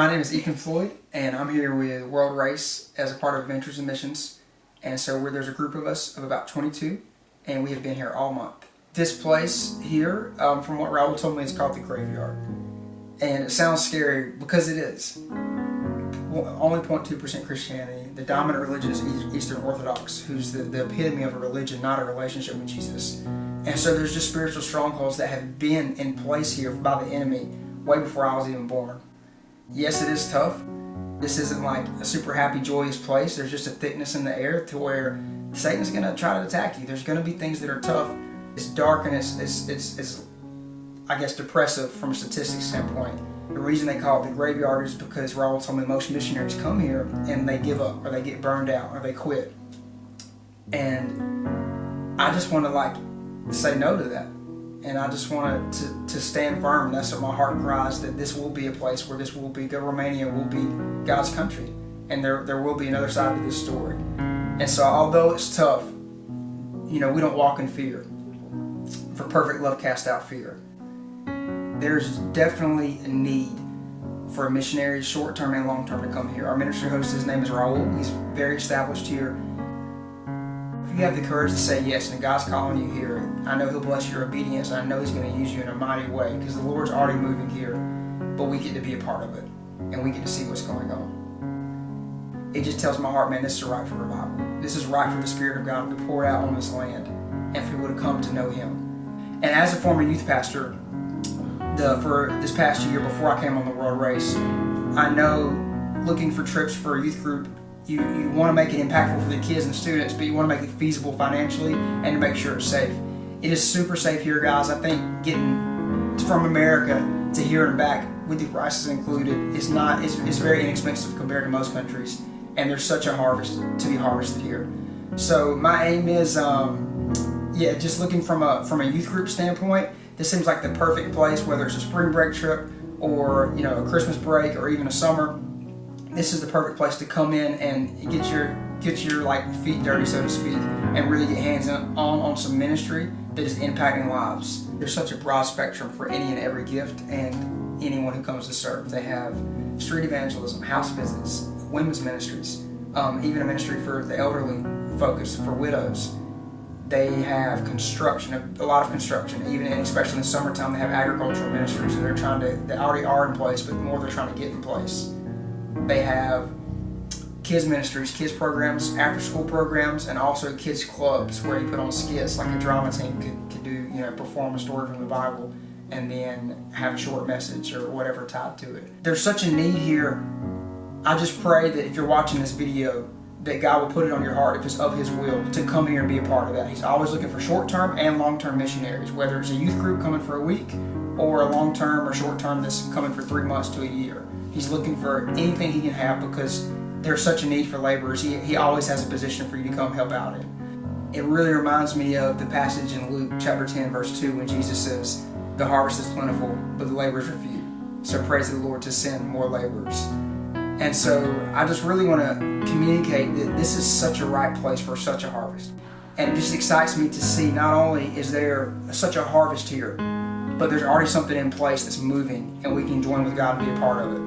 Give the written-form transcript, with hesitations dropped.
My name is Ethan Floyd, and I'm here with World Race as a part of Adventures in Missions. And so there's a group of us of about 22, and we have been here all month. This place here, from what Raul told me, is called the Graveyard. And it sounds scary because it is. Only 0.2% Christianity. The dominant religion is Eastern Orthodox, who's the epitome of a religion, not a relationship with Jesus. And so there's just spiritual strongholds that have been in place here by the enemy way before I was even born. Yes, it is tough. This isn't like a super happy, joyous place. There's just a thickness in the air to where Satan's going to try to attack you. There's going to be things that are tough. It's dark and it's I guess, depressive from a statistics standpoint. The reason they call it the Graveyard is because Raul told me most missionaries come here and they give up, or they get burned out, or they quit. And I just want to say no to that. And I just want to stand firm. And that's what my heart cries, that this will be a place where Romania will be God's country. And there will be another side to this story. And so although it's tough, we don't walk in fear. For perfect love cast out fear. There's definitely a need for a missionary, short-term and long-term, to come here. Our ministry host, his name is Raul. He's very established here. If you have the courage to say yes and God's calling you here, I know He'll bless your obedience, and I know He's going to use you in a mighty way, because the Lord's already moving here, but we get to be a part of it, and we get to see what's going on. It just tells my heart, man, this is right for revival. This is right for the Spirit of God to be poured out on this land, and for people to come to know Him. And as a former youth pastor, for this past year before I came on the World Race, I know looking for trips for a youth group, you want to make it impactful for the kids and students, but you want to make it feasible financially and to make sure it's safe. It is super safe here, guys. I think getting from America to here and back, with the prices included, it's very inexpensive compared to most countries, and there's such a harvest to be harvested here. So my aim is, just looking from a youth group standpoint, this seems like the perfect place, whether it's a spring break trip or a Christmas break or even a summer. This is the perfect place to come in and get your feet dirty, so to speak, and really get hands on some ministry that is impacting lives. There's such a broad spectrum for any and every gift and anyone who comes to serve. They have street evangelism, house visits, women's ministries, even a ministry for the elderly focus, for widows. They have construction, a lot of construction, especially in the summertime. They have agricultural ministries, and they already are in place, but more they're trying to get in place. They have kids ministries, kids programs, after school programs, and also kids clubs where you put on skits, like a drama team could do, perform a story from the Bible and then have a short message or whatever tied to it. There's such a need here. I just pray that if you're watching this video, that God will put it on your heart, if it's of His will, to come here and be a part of that. He's always looking for short-term and long-term missionaries, whether it's a youth group coming for a week or a long-term or short-term that's coming for 3 months to a year. He's looking for anything he can have, because there's such a need for laborers. He always has a position for you to come help out in. It really reminds me of the passage in Luke chapter 10, verse 2, when Jesus says, "The harvest is plentiful, but the laborers are few. So praise the Lord to send more laborers." And so I just really want to communicate that this is such a right place for such a harvest. And it just excites me to see not only is there such a harvest here, but there's already something in place that's moving, and we can join with God and be a part of it.